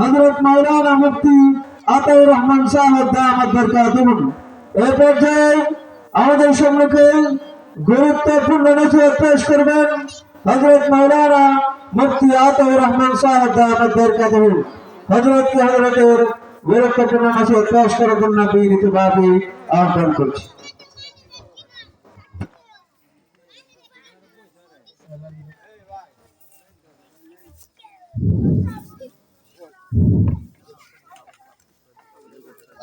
হযরত মাওলানা মুফতি আতাউর রহমান সাহেব দামাত বরকাতুহুম। এই পর্যায়ে আমাদের সম্মুখে গুরুত্বপূর্ণ নসিহত পেশ করবেন হযরত মাওলানা মুফতি আতাউর রহমান সাহেব দামাত বরকাতুহুম। হযরতের গুরুত্বপূর্ণ নসিহত পেশ করার জন্য বিনীতভাবে আহ্বান করছি।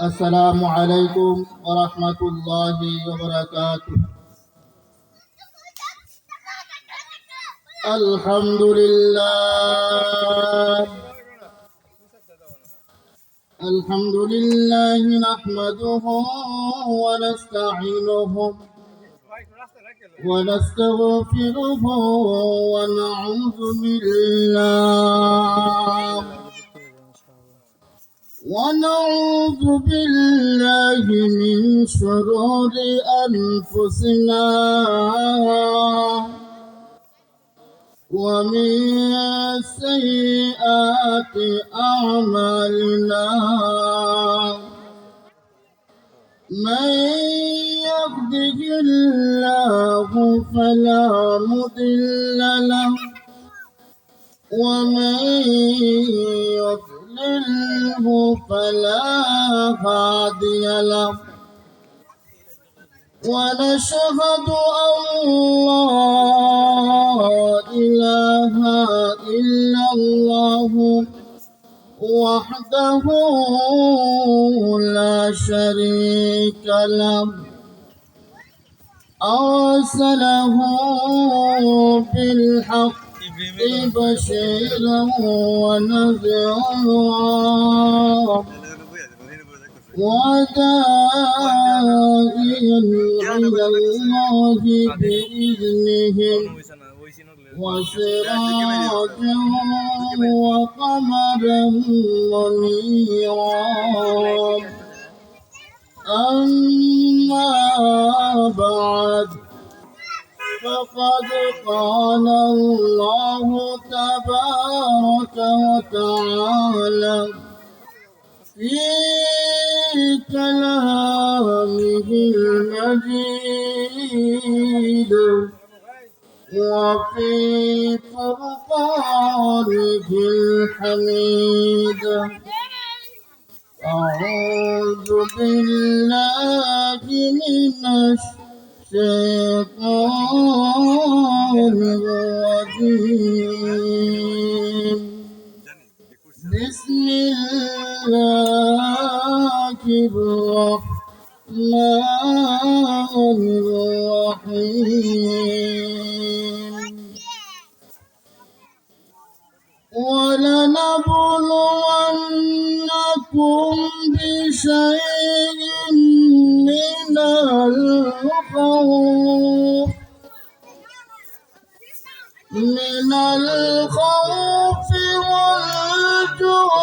السلام عليكم ورحمة الله وبركاته. الحمد لله نحمده ونستعينه ونستغفره ونعوذ بالله من شرور أنفسنا ومن سيئات أعمالنا. من يهده الله فلا مضل له ومن يضلله فلا هادي له. ونشهد أن لا إله إلا الله وحده لا شريك له أرسله بالحق بشيرا ونذيرا وداعيا إلى الله بإذنه وسراجا وقمرا منيرا. أما بعد فقد قال الله تبارك وتعالى في كلامه المجيد وفي فرقانه الحميد. أعوذ بالله من الشيطان الرجيم. بسم الله الرحمن الرحيم. ولنبلونكم بشيء من الخوف والجوع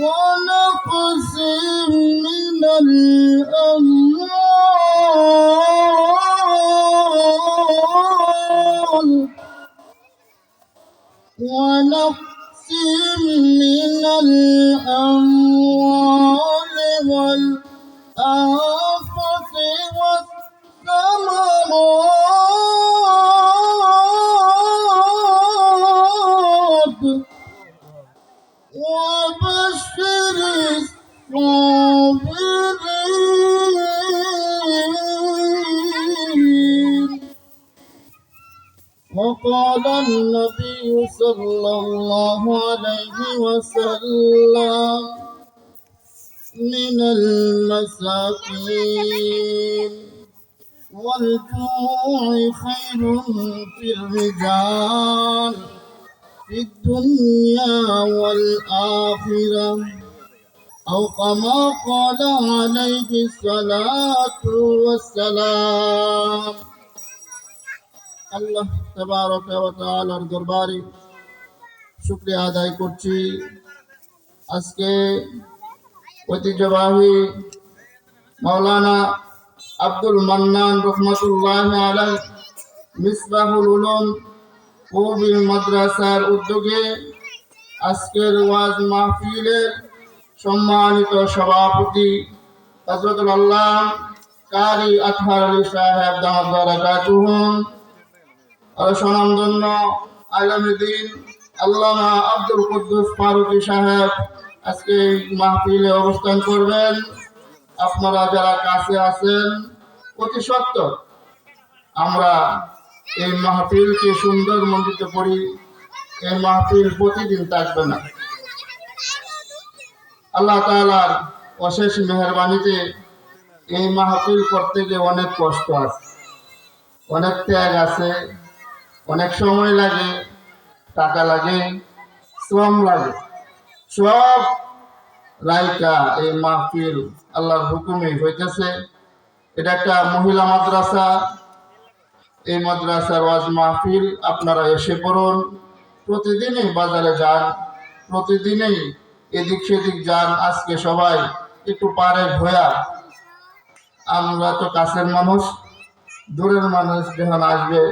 ونقص من الأموال والأنفس والثمرات وبشر الصابرين. وقال النبي صلى الله عليه وسلم من المساكين والجوع خير في الرجال في الدنيا والآخرة أو كما قال عليه الصلاة والسلام. আল্লাহ তাবারক ওয়া তাআলার দরবারে শুকরিয়া আদায় করছি। আজকে ঐতিহ্যবাহী মাওলানা আব্দুল মান্নান রহমাতুল্লাহ আলাইহি মিসবাহুল উলুম কবির মাদ্রাসার উদ্যোগে আজকের ওয়াজ মাহফিলের সম্মানিত সভাপতি হযরতুল আল্লাহ কারি আতহার আলী সাহেব দামাত বারাকাতুহুম আর স্বনামধন্য আলমদ্দিন আল্লামা আব্দুল কুদ্দুস ফারুকী সাহেব আজকে এই মাহফিলে অবস্থান করবেন। আপনারা যারা কাছে আছেন অতি সত্বর আমরা এই মাহফিলকে সুন্দর মণ্ডিত করি। এই মাহফিল প্রতিদিন থাকবে না। আল্লাহ তাআলার অশেষ মেহেরবানিতে এই মাহফিল করতে গিয়ে অনেক কষ্ট আছে, অনেক ত্যাগ আছে, অনেক সময় লাগে, টাকা লাগে, শ্রম লাগে। সব রাইকা এই মাহফিল আল্লাহর হুকুমে হইতেছে। এটা একটা মহিলা মাদ্রাসা। এই মাদ্রাসার ওয়াজ মাহফিল আপনারা এসে পড়ুন। প্রতিদিনই বাজারে যান, প্রতিদিনই এদিক সেদিক যান। আজকে সবাই একটু পারে ঘোয়া। আমরা তো কাছের মানুষ, দূরের মানুষ যখন আসবে,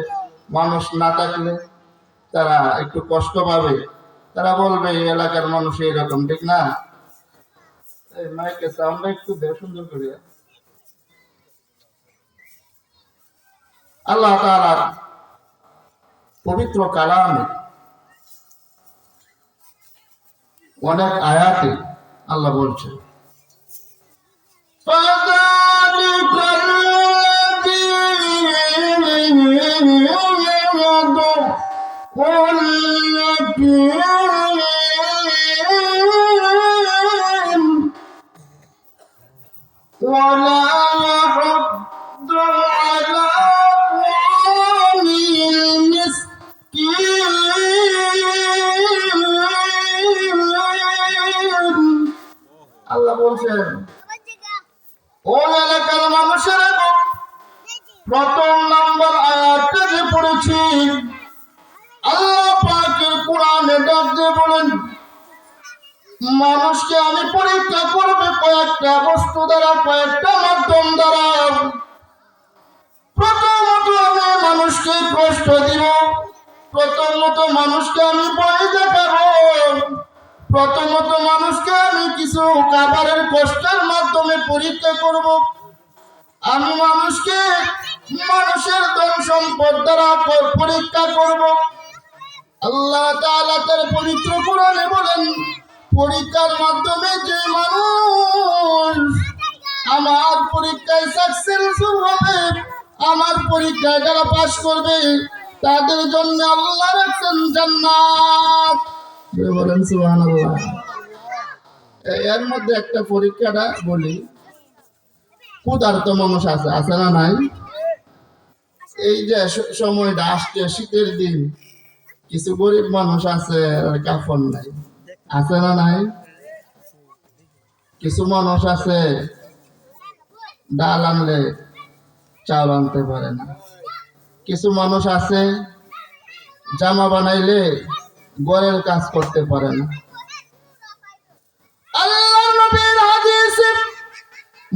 মানুষ না থাকলে তারা একটু কষ্ট পাবে। তারা বলবে এই এলাকার মানুষ এইরকম, ঠিক না? এই মাইকে সাউন্ডটা একটু দে সুন্দর করে। আল্লাহ তাআলার পবিত্র কালামে অনেক আয়াতে আল্লাহ বলছে ولا يحض على طعام المسكين আল্লাহ বলছেন ও এলাকার মানুষেরা, প্রথম নাম্বার আয়াতটা যে পড়েছি আল্লাহ পাকের কোরআনে ডাক দিয়ে বলেন মানুষকে আমি পরীক্ষা করবে কয়েকটা বস্তু দ্বারা, কয়েকটা মাধ্যম দ্বারা। প্রথমত আমি মানুষকে কষ্ট দিব, প্রথমত মানুষকে আমি ভয় দেখাবো, প্রথমত মানুষকে আমি কিছু খাবারের কষ্টের মাধ্যমে পরীক্ষা করব। আমি মানুষকে মানুষের ধন সম্পদ দ্বারা পরীক্ষা করব। আল্লাহ তাআলা তার পবিত্র কোরআনে বলেন পরীক্ষার মাধ্যমে যে মানুষ আমার পরীক্ষায় সাকসেসফুল হবে, আমার পরীক্ষায় যারা পাস করবে তাদের জন্য আল্লাহ রাখছেন জান্নাত। বলেন সুবহানাল্লাহ। এর মধ্যে একটা পরীক্ষাটা বলি, ক্ষুধার্ত মানুষ আছে, আছে না নাই? এই যে সময়টা আসছে শীতের দিন, কিছু গরিব মানুষ আছে কাফন নাই, আছে না নাই? কিছু মানুষ আছে ডাল আনলে চাল আনতে পারে না। কিছু মানুষ আছে জামা বানাইলে ঘরের কাজ করতে পারে না। আল্লাহর নবীর হাদিসে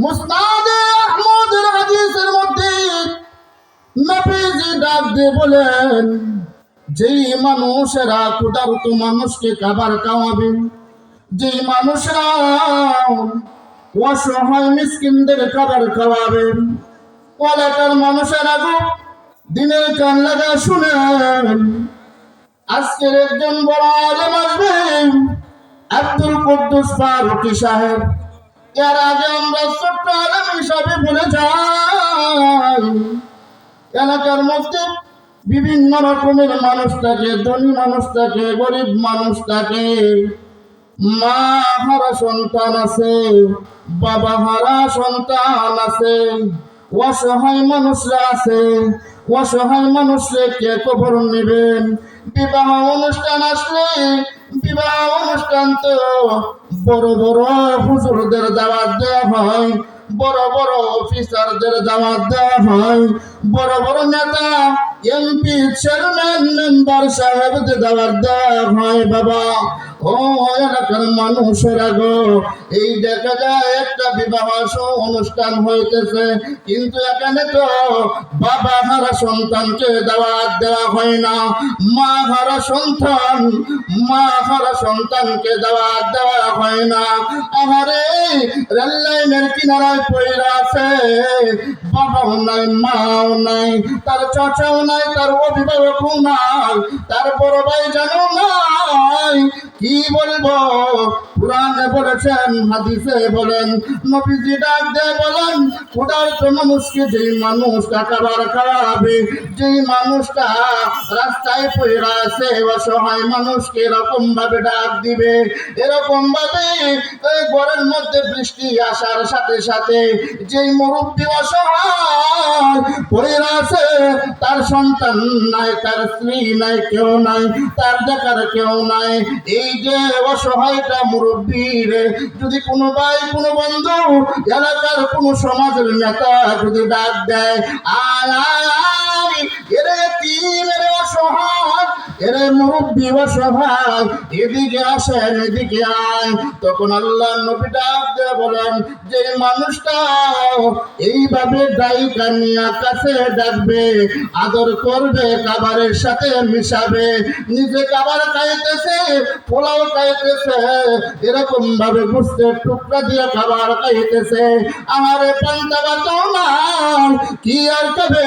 মুসনাদে আহমদের হাদিসের মধ্যে নবীজি ডাক দিয়ে বলেন যেই মানুষেরা ক্ষুধার্ত মানুষকে খাবার খাওয়াবেন, যেই মানুষরা অসহায় মিসকিনদের খাবার খাওয়াবেন, এলাকার মানুষেরা দিনের কান লাগা শুনেন। আজকের একজন বড় আলেম আসবেন, আব্দুল কুদ্দুস ফারুকী সাহেব। এর আগে আমরা ছোট্ট আলেম হিসাবে বলে যাই, এলাকার মধ্যে বিভিন্ন রকমের মানুষ থাকে, ধনী মানুষ থাকে, গরিব মানুষ থাকে, মা হারা সন্তান আছে, বাবা হারা সন্তান আছে, অসহায় মানুষরা আছে। অসহায় মানুষরে কে খবর নেবেন? বিবাহ অনুষ্ঠান আসলে, বিবাহ অনুষ্ঠান তো বড় বড় হুজুরদের দাওয়াত দেওয়া হয়, বড় বড় অফিসারদের দাওয়াত দেওয়া হয়, বড় বড় নেতা এমপি চেয়ারম্যান মেম্বার সাহেবদের দাওয়াত দেওয়া হয়। বাবা ও এলাকার মানুষেরা গো, এই দেখা যায় একটা বিবাহ অনুষ্ঠান হইতেছে, কিন্তু এখানে তো বাবা হারা সন্তানকে দাওয়াত দেওয়া হয় না, মা হারা সন্তানকে দাওয়াত দেওয়া হয় না। আমারে রেল লাইনের কিনারায় পড়ে আছে, বাবাও নাই, মাও নাই, তার চাচাও নাই, তার অভিভাবকও নাই, তার বড় ভাই জানো নাই। কি বলবো, পুরাণে বলেছেন, হাদিসে বলেন, নবীজি ডাক দিয়ে বলেন, ক্ষুধার্ত মানুষকে যেই মানুষটা খাবার খাওয়াবে, যেই মানুষটা রাস্তায় পড়ে আছে অসহায় মানুষকে এরকম ভাবে ডাক দিবে, এরকম ভাবে ঘরের মধ্যে বৃষ্টি আসার সাথে সাথে যেই মুরব্বী অসহায় পড়ে আছে, তার সন্তান নাই, তার স্ত্রী নাই, কেউ নাই, তার দেখার কেউ নাই, এই যে অসহায়টা মুরব্বী রে, যদি কোনো ভাই, কোনো বন্ধু, এলাকার কোনো সমাজের নেতা যদি ডাক দেয়, আয় আয় আয়, এরে এতিম, এরে অসহায়, এরে মুরব্বী অসহায়, এদিকে আসেন, এদিকে আয়, তখন আল্লাহ নবী ডাক দিয়ে বলেন, যে মানুষটা এইভাবে ডাইকা নিয়ে কাছে ডাকবে, আদর করবে, খাবারের সাথে মিশাবে, নিজে খাবার খাইতেছে, পোলাও খাইতেছে, এরকম ভাবে গোস্তের টুকরা দিয়ে খাবার খাইতেছে, আমার পান্তা ভাতও নাই, কি আর খাবে,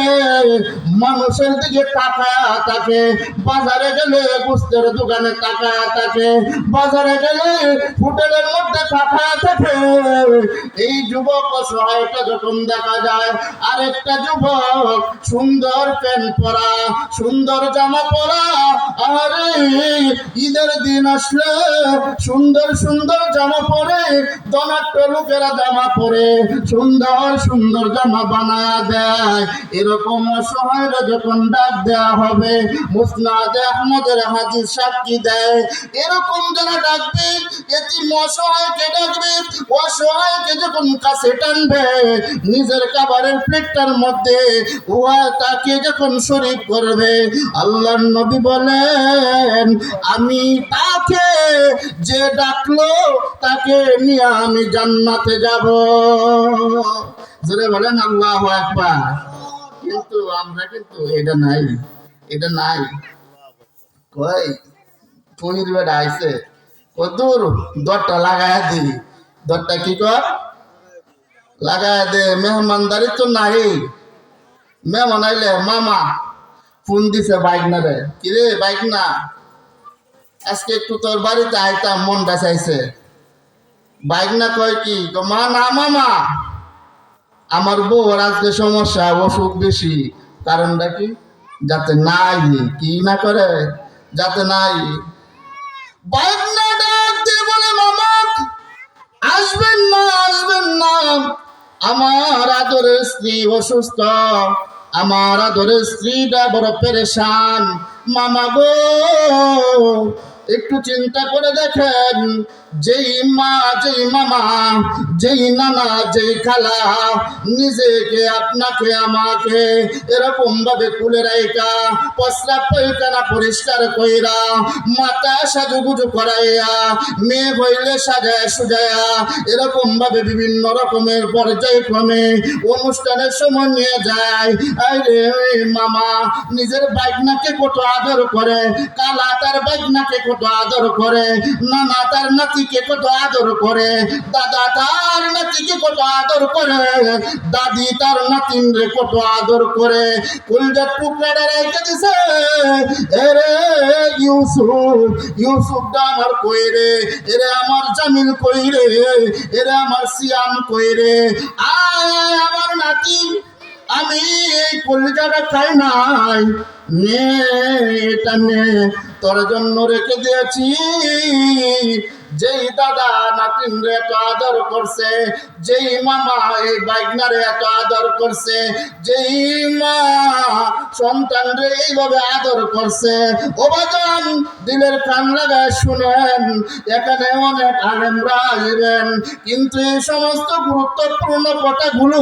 মানুষের দিকে তাকায়া থাকে, বাজারে গেলে গোস্তের দোকানে তাকায়া থাকে, বাজারে গেলে হোটেলের মধ্যে তাকায়া থাকে। এই যুবক অসহায়টা যখন দেখা যায়, আরেকটা যুবক সুন্দর প্যান্ট পরা, সুন্দর জামা পরা, আরে ঈদের দিন আসলে সুন্দর সুন্দর জামা পরে, ধনাঢ্য লোকেরা জামা পরে সুন্দর সুন্দর জামা বানায়া দেয়, এরকম অসহায়রা যখন ডাক দেয়া হবে, মুসনাদে আহমদের হাদিস সাক্ষী দেয়, এরকম যারা ডাকবে, এতিম অসহায়কে ডাকবে, অসহায়কে যখন কাছে টানবে, নিজের খাবারের প্লেটটার মধ্যে উহা তাকে যখন শরীক করবে, আল্লাহর নবী বলেন, আমি তাকে যে ডাকলো তাকে নিয়ে আমি জান্নাতে যাব। জোরে বলেন আল্লাহু আকবার। কিন্তু আমরা কিন্তু এটা নাই, এটা নাই। কই টুনির বেড়া আইছে, কদূর দরটা লাগায় দি, দরটা কি কর লাগায় দে, মেহমানদারি তো নাই। মেহমান আইলে মামা ফোন দিছে বাইক না রে, কিরে বাইক না, আজকে একটু তোর বাড়িতে আইতাম, মনটা চাইছে। বাইক না কয় কি, মা না মামা, আমার বউর আজকে সমস্যা, অসুখ বেশি, কারণটা কি, যাতে নাই, কি না করে, যাতে নাই। বাইক না ডাক দিয়ে বলে, মামা আসবেন না, আসবেন না, আমার আদরের স্ত্রী অসুস্থ, আমার আদরের স্ত্রীটা বড় পেরেশান, মামা গো একটু চিন্তা করে দেখেন, যেই মা, যেই মামা, যেই নানা, যেই খালা নিজেকে, আপনাকে, আমাকে এরকম ভাবে কুলে রাইকা, প্রস্রাব পায়খানা পরিষ্কার কইরা, মাথা সাজুগুজু করাইয়া, মেয়ে হইলে সাজায় সুজায়া, এরকম ভাবে বিভিন্ন রকমের পর্যায়ক্রমে অনুষ্ঠানের সময় নিয়ে যায়। আরে মামা নিজের বাইকনাকে কত আদর করে, কালা তার বাইকনাকে কত আদর করে, নানা তার নাতিকে কত আদর করে, দাদা তার নাতিকে কত আদর করে, দাদি তার নাতিনরে কত আদর করে, কুলজার টুকরাটা রেখে দিছে। এরে ইউসুফ, ইউসুফটা আমার কই রে, এরে আমার জামিল কই রে, এরে আমার সিয়াম কই রে, আয় আমার নাতি, আমি এই কলিজাটা খাই নাই, নে এটা নে, তোর জন্য রেখে দিয়েছি। যেই দাদা নাতিনরে এত আদর করছে, যেই মামা এই বাইকনারে এত আদর করছে, যেই মা সন্তানরে এইভাবে আদর করছে। ও বাজান, দিলের কান লাগায় শুনেন, এখানে অনেক আলেমরা আসবেন, কিন্তু এই সমস্ত গুরুত্বপূর্ণ কথাগুলো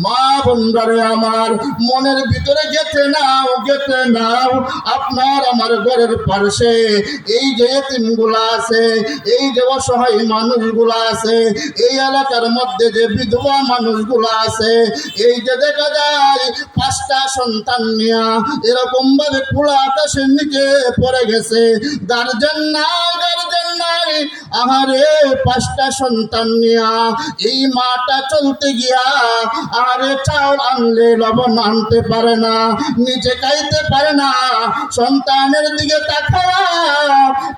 মা বোনরা আমার মনের ভিতরে গেঁথে নাও, গেঁথে নাও। আপনার আমার ঘরের পাশে এই যে এতিমগুলা আছে, এই যে অসহায় মানুষগুলা আছে, এই এলাকার মধ্যে যে বিধবা মানুষগুলা আছে, এই যে দেখা যায় 5টা সন্তান নিয়া এরকম ভাবে খোলা আকাশের নিচে পড়ে গেছে, গার্জেন নাই। আহারে 5টা সন্তান নিয়া এই মাটা চলতে গিয়া আরে চাউল আনলে লবণ আনতে পারে না, নিজে খাইতে পারে না, সন্তানের দিকে তাকায়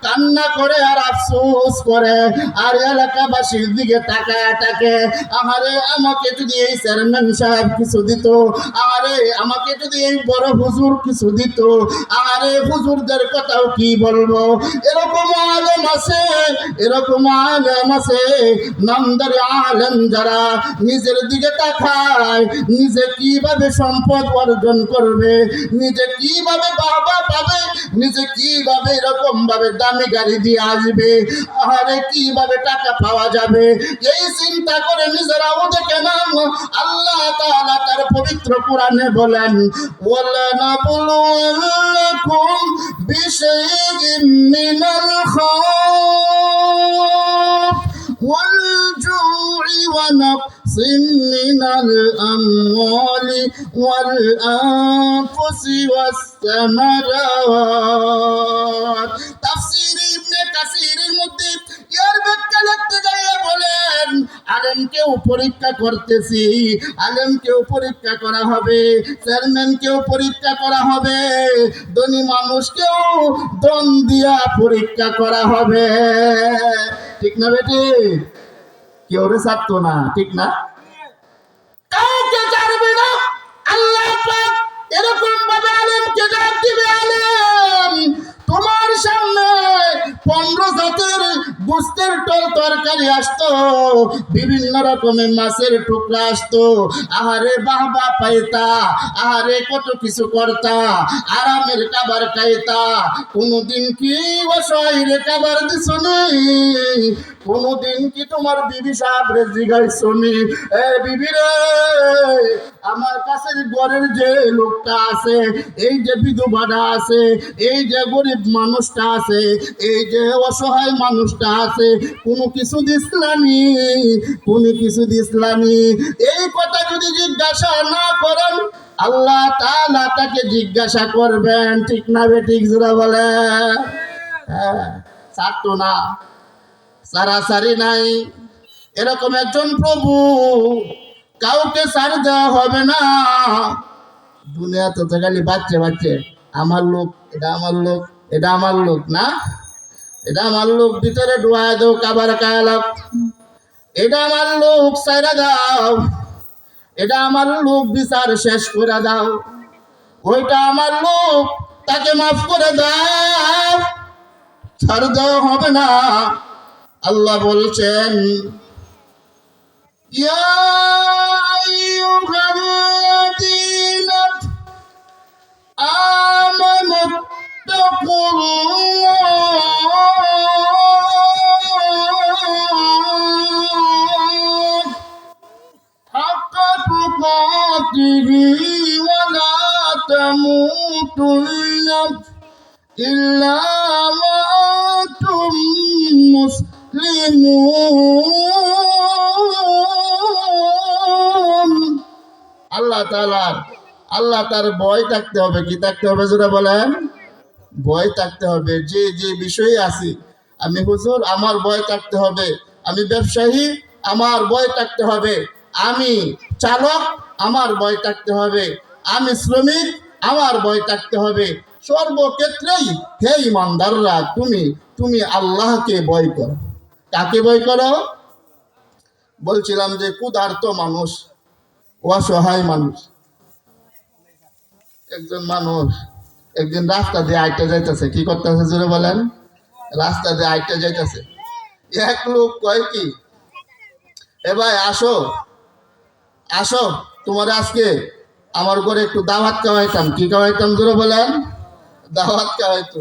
কান্না করে আর আফসোস করে, আর এলাকাবাসীর দিকে তাকায় থাকে। আহারে আমাকে যদি এই চেয়ারম্যান সাহেব কিছু দিত, আরে আমাকে যদি এই বড় হুজুর কিছু দিত, আরে হুজুরদের কথাও কি বলবো। এরকম আলেম আছে, এরকম আলেম আছে, নামদারি আলেম যারা নিজের দিকে তাকায়, নিজে কিভাবে সম্পদ অর্জন করবে, নিজে কিভাবে বাবা পাবে, নিজে কিভাবে এরকম ভাবে দামি গাড়ি দিয়ে আসবে, আরে কিভাবে টাকা পাওয়া যাবে, এই চিন্তা করে নিজেরাও দেখে না। আল্লাহ তাআলা তার পবিত্র কোরআনে বলেন, ওয়ালা নাবলুওয়ান্নাকুম বিশাইইন মিনাল খাউফ والجوع ونقص من الأموال والأنفس والثمرات। তাফসীর ইবনে কাসীরের মধ্যে এর ব্যাখ্যা লিখতে গিয়ে বলেন, আলেমকেও পরীক্ষা করতেছি, আলেমকেও পরীক্ষা করা হবে, চেয়ারম্যানকেও পরীক্ষা করা হবে, ধনী মানুষকেও দন দিয়া পরীক্ষা করা হবে। ঠিক না বেটি? কেউ রে ছাড়তো না, ঠিক না? কাউকে ছাড়বে না। আল্লাহ পাক এরকম ভাবে আলেমকে ডাক দিবে, আলেম তোমার সামনে 15 জাতের গোস্তের তরকারি আসতো, বিভিন্ন রকমের মাছের টুকরা আসতো, আহারে বাবা পাইতা, আহারে কত কিছু করতা, আরামের খাবার খাইতা, কোনদিন কি অসহায় খাবার দিছনি? কোনদিন কি তোমার বিবি সাহেবরে জিগাইছনি, এ বিবি রে, আমার কাছে ঘরের যে লোকটা আছে, এই যে বিধবাটা আছে, এই যে গরিব মানুষটা আছে, এই যে অসহায় মানুষটা আছে, কোনো কিছু দিসলানি, কোনো কিছু দিসলানি? এই কথা যদি জিজ্ঞাসা না করেন, আল্লাহ তাআলা তাকে জিজ্ঞাসা করবেন। ঠিক না বেঠিক? জোরা বলে। হ্যাঁ, ছাড়তো না, সারাসারি নাই। এরকম একজন প্রভু, কাউকে ছাড় দেওয়া হবে না। দুনিয়াতে তো খালি বাচ্চা বাচ্চা, আমার লোক, এটা আমার লোক, এটা আমার লোক না, এটা আমার লোক, ভিতরে ঢুয়া দাও, কাবার কায়ালাম, এটা আমার লোক সাইরা দাও, এটা আমার লোক বিচার শেষ করে দাও, ওইটা আমার লোক, তাকে মাফ করে দাও, ছাড় দেওয়া হবে না। আল্লাহ বলছেন, ইয়া আইয়ুহাল্লাযীনা আমানু তাকুল্লাহ হাক্কা তুকাতিহি ওয়া লা তামুতুন্না ইল্লা ওয়া আনতুম মুসলিমুন। আল্লাহ তার ভয় থাকতে হবে। কি থাকতে হবে? জোরে বলেন। ভয় থাকতে হবে। যে যে বিষয়ে আছি, আমি হুজুর, আমার ভয় থাকতে হবে, আমি ব্যবসায়ী, আমার ভয় থাকতে হবে, আমি চালক, আমার ভয় থাকতে হবে, আমি শ্রমিক, আমার ভয় থাকতে হবে। সর্বক্ষেত্রেই হে ইমানদাররা, তুমি আল্লাহকে ভয় করো। কাকে ভয় করো? বলছিলাম যে ক্ষুধার্ত মানুষ, অসহায় মানুষ। একজন মানুষ একদিন রাস্তা দিয়ে আইটা যাইতেছে। কি করতেছে? জোরে বলেন। রাস্তা দিয়ে আইটা যাইতেছে। এক লোক কয় কি, এ ভাই আসো আসো, তোমার আজকে আমার ঘরে একটু দাওয়াত খাওয়াইতাম। কি খাওয়াইতাম জোরে বলেন? দাওয়াত খাওয়াইতো।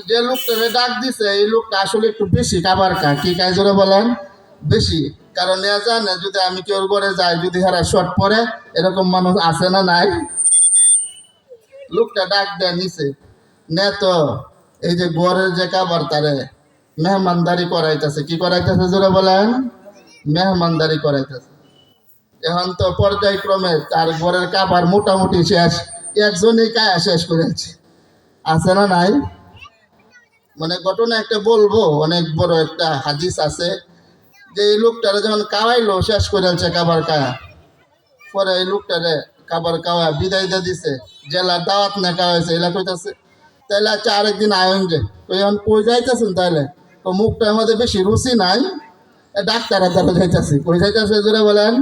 যে লোকটাকে ডাক দিছে এই লোকটা আসলে একটু বেশি খাবার খায়। কি খায় জোরে বলেন? বেশি। কারণ এ জানে যদি আমি কেউ ঘরে যাই, যদি হারা শর্ট পরে, এরকম মানুষ আছে না নাই? লোকটা ডাক দেয় নিছে, নে তো এই যে ঘরের যে খাবার তারে মেহমানদারি করাইতেছে। কি করাইতেছে জোরে বলেন? মেহমানদারি করাইতেছে। এখন তো পর্যায়ক্রমে তার ঘরের খাবার মোটামুটি শেষ, একজনই কায়া শেষ করেছে। আছে না নাই? মানে ঘটনা একটা বলবো, অনেক বড় একটা হাদিস আছে যে এই লোকটারে যখন খাওয়াইলো শেষ করেছে খাবার খায়া, পরে এই লোকটারে খাবার খাওয়া বিদায় দিয়ে দিছে, জেলার দাওয়াত না খাওয়াইছে। এলা কইতাছে তাইলে আচ্ছা আরেকদিন আয়ন যে এখন কই যাইতেছেন, তাইলে তো মুখটার মধ্যে বেশি রুচি নাই, ডাক্তারের দ্বারা যাইতেছি। কই যাইতেছে জোরে বলেন?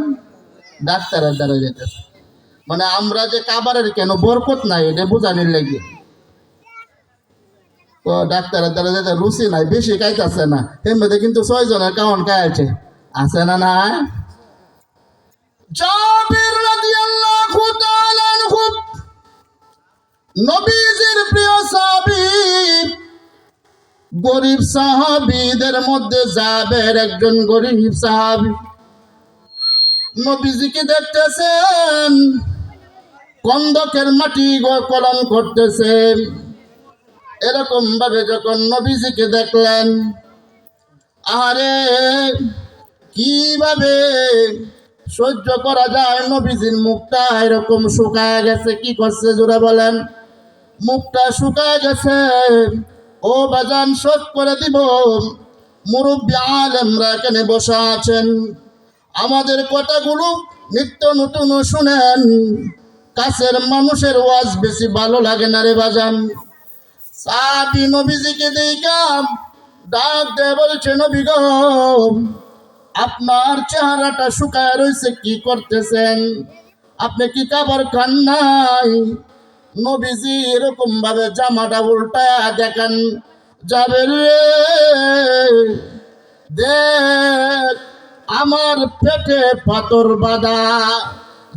ডাক্তারের দ্বারা যাইতেছে। মানে আমরা যে খাবারের কেন বরকত নাই এটা বোঝানির লাগে। তো ডাক্তারের দ্বারা যেতে রুচি নাই, বেশি খাইতেছে না, এর মধ্যে কিন্তু 6 জনের কাউন খাইছে। আছে না না? জাবির রাদিয়াল্লাহু তাআলা আনহু, নবীজির প্রিয় সাহাবী, গরিব সাহাবীদের মধ্যে জাবের একজন গরিব সাহাবী। নবীজিকে দেখতেছেন কন্দকের মাটি কলম করতেছেন। এরকম ভাবে যখন নবীজিকে দেখলেন, আরে কিভাবে সহ্য করা যায়? নবীজির মুখটা এরকম শুকায় গেছে। কি করছে জোরে বলেন? মুখটা শুকায় গেছে। ও বাজান শোধ করে দিব, মুরব্বী আলেমরা এখানে বসা আছেন, আমাদের কথাগুলো নিত্য নতুন শুনেন। কাছের মানুষের ওয়াজ বেশি ভালো লাগে না রে বাজান। সাহাবী নবীজিকে দেখা ডাক দিয়ে বলছে, নবী গো, আপনার চেহারাটা শুকায় রয়েছে, কি করতেছেন? আপনি কি খাবার খান নাই? নবীজি এরকম ভাবে জামাটা উল্টায়া দেখেন, যাবে রে দেখ আমার পেটে পাথর বাঁধা।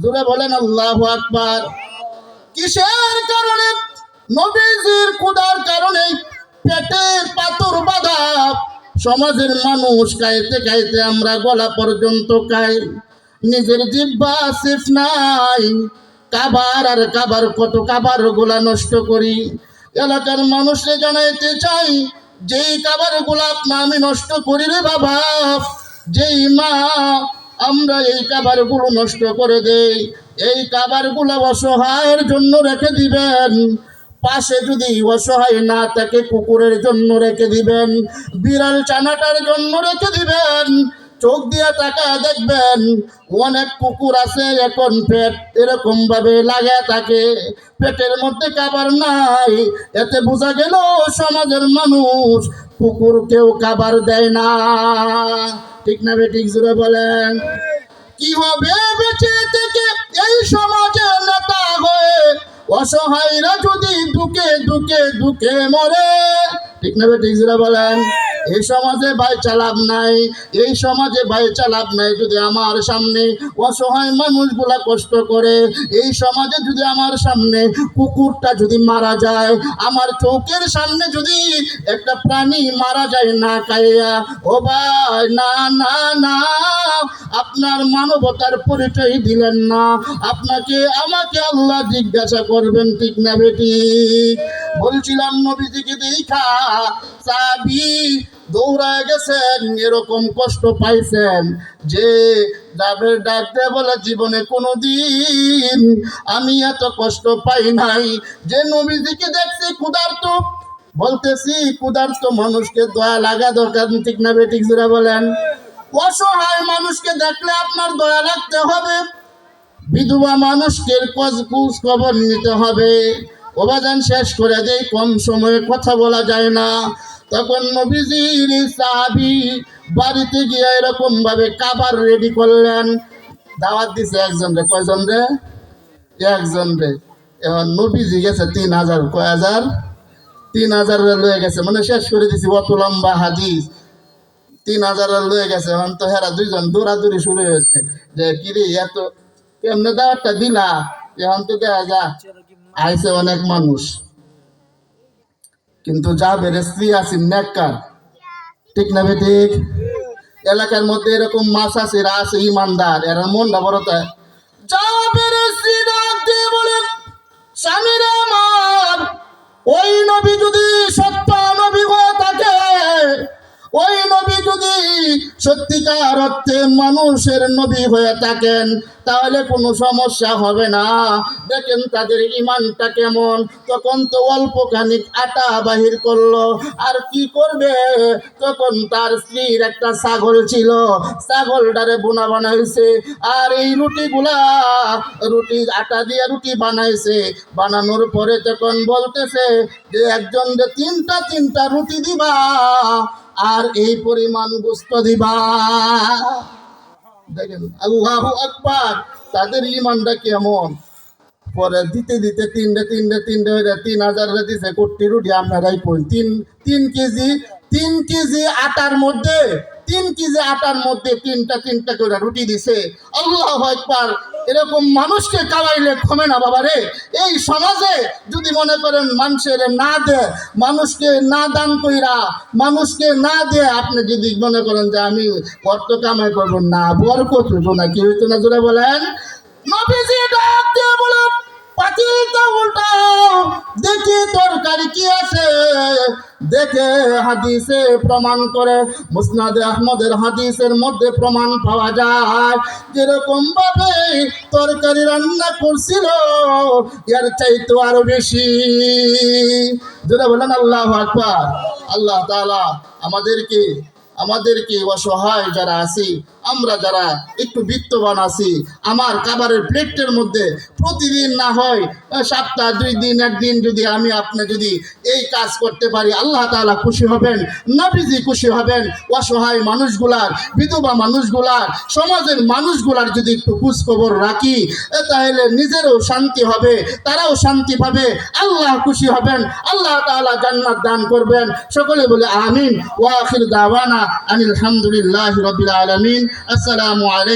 জোরে বলেন আল্লাহু আকবার। কিসের কারণে? নবীজির ক্ষুধার কারণে পেটে পাথর বাঁধা। সমাজের মানুষ খাইতে খাইতে আমরা গলা পর্যন্ত খাই, নিজের জিহ্বা সিফ নাই। কাবার আর কাবার, কত কাবার গুলা নষ্ট করি। এলাকার মানুষকে জানাইতে চাই, যেই কাবার গুলা আমি নষ্ট করি রে বাবা, যেই মা আমরা এই কাবার গুলো নষ্ট করে দেই, এই কাবার গুলা অসহায়ের জন্য রেখে দিবেন। পাশে যদি অসহায় না থাকে কুকুরের জন্য রেখে দিবেন, বিড়াল চানাটার জন্য রেখে দিবেন। চোখ দিয়ে টাকা দেখবেন, অনেক কুকুর আছে এখন পেট এরকম ভাবে লাগা থাকে, পেটের মধ্যে খাবার নাই। এতে বোঝা গেল সমাজের মানুষ কুকুরকেও খাবার দেয় না। ঠিক না বেঠিক জুড়ে বলেন? কি হবে বেঁচে থেকে এই সমাজে নেতা হয়ে, অসহায়রা যদি দুকে দুকে দুকে মরে? ঠিক না বেঠিক জুড়ে বলেন? এই সমাজে ভাই চালাব নাই, এই সমাজে ভাই চালাব নাই। যদি আমার সামনে অসহায় মানুষগুলা কষ্ট করে, এই সমাজে যদি আমার সামনে কুকুরটা যদি মারা যায়, আমার চোখের সামনে যদি একটা প্রাণী মারা যায় না খাইয়া, ও ভাই না না না, আপনার মানবতার পরিচয় দিলেন না। আপনাকে আমাকে আল্লাহ জিজ্ঞাসা করবেন। ঠিক না বেঠিক? বলছিলাম নবীজিকে দেখা সাহাবী দৌড়ায় গেছেন, এরকম কষ্ট পাইছেন যে যাবের ডাক দিয়ে বলে, জীবনে কোনোদিন আমি এত কষ্ট পাই নাই। যে নবীজিকে দেখছি ক্ষুধার্ত, বলতেছি ক্ষুধার্ত মানুষকে দয়া লাগা দরকার। ঠিক না বেঠিক জোরে বলেন? অসহায় মানুষকে দেখলে আপনার দয়া লাগতে হবে, বিধবা মানুষকে খোঁজ খবর নিতে হবে। অবাদান শেষ করে দেই, কম সময়ে কথা বলা যায় না। তখন নবীজির সাহাবী বাড়িতে গিয়ে এরকম ভাবে খাবার রেডি করলেন, দাওয়াত দিছে একজন রে। কয়জন রে? একজন রে। এখন নবীজি গেছে 3000, কয় হাজার? 3000 লয়ে গেছে, মানে শেষ করে দিছি। অত লম্বা হাদিস, 3000 লয়ে গেছে। এখন তো হেরা দুইজন দৌড়াদৌড়ি শুরু হয়েছে যে কিরে এত কেমনে দাওয়াতটা দিলা? এখন তো দেখা যা আইসে অনেক মানুষ, কিন্তু যাদের স্ত্রী আছে নেককার, ঠিক না বেঠিক? এলাকার মধ্যে এরকম মাছ আছে, এরা আছে ইমানদার, এরা মনটা বড় তাই যাদের স্ত্রী ডাক দিয়ে বলে, স্বামীরা আমার, ওই নবী যদি সত্য নবী হয়ে থাকে, ওই নবী যদি সত্যিকার অর্থে মানুষের নবী হয়ে থাকেন, তাহলে কোনো সমস্যা হবে না। দেখেন তাদের ইমানটা কেমন। তখন তো অল্প খানিক আটা বাহির করলো, আর কি করবে, তখন তার স্ত্রীর একটা ছাগল ছিল, ছাগলটারে বোনা বানাইছে, আর এই রুটি আটা দিয়ে রুটি বানাইছে। বানানোর পরে তখন বলতেছে যে একজন যে তিনটা রুটি দিবা আর এই পরিমাণ গোস্ত দিবা। দেখেন আল্লাহু আকবার, তাদের ইমানটা কেমন। পরে দিতে দিতে তিনটে হয়ে 3,000 দিছে কোটি রুটি। আপনারাই কই, তিন কেজি আটার মধ্যে 3 কেজি করে রুটি দিছে। আল্লাহু আকবার। এরকম মানুষকে খাওয়াইলে কমে না বাবা রে। এই সমাজে যদি মনে করেন মানুষের না দে, মানুষকে না দান কইরা, মানুষকে না দিয়ে আপনি যদি মনে করেন যে আমি অর্থ কামাই করবো, না বরকত হইব না, কি হইতো না, জোরে বলেন। নবীজি ডাক দিয়ে বলেন, পাতিলটা উল্টাও, দেখি তরকারি কি আছে। দেখে হাদিসে প্রমাণ করে, মুসনাদে আহমদের হাদিসের মধ্যে প্রমাণ পাওয়া যায়, যেরকম ভাবে তরকারি রান্না করছিল এর চাইতো আরো বেশি। যেটা বলেন আল্লাহু আকবার। আল্লাহ তাআলা আমাদেরকে অসহায় যারা আছি, আমরা যারা একটু বিত্তবান আছি, আমার খাবারের প্লেটের মধ্যে প্রতিদিন না হয় সপ্তাহ 2 দিন 1 দিন যদি আমি আপনি যদি এই কাজ করতে পারি, আল্লাহ তাআলা খুশি হবেন, নবীজি খুশি হবেন। অসহায় মানুষগুলার, বিধবা মানুষগুলার, সমাজের মানুষগুলার যদি একটু খোঁজ খবর রাখি, তাহলে নিজেরও শান্তি হবে, তারাও শান্তি পাবে, আল্লাহ খুশি হবেন, আল্লাহ তাআলা জান্নাত দান করবেন। সকলে বলে আমিন। ওয়া আখির দাওয়ানা আনিল হামদুলিল্লাহি রাব্বিল আলামিন। আসসালামু আলাইকুম।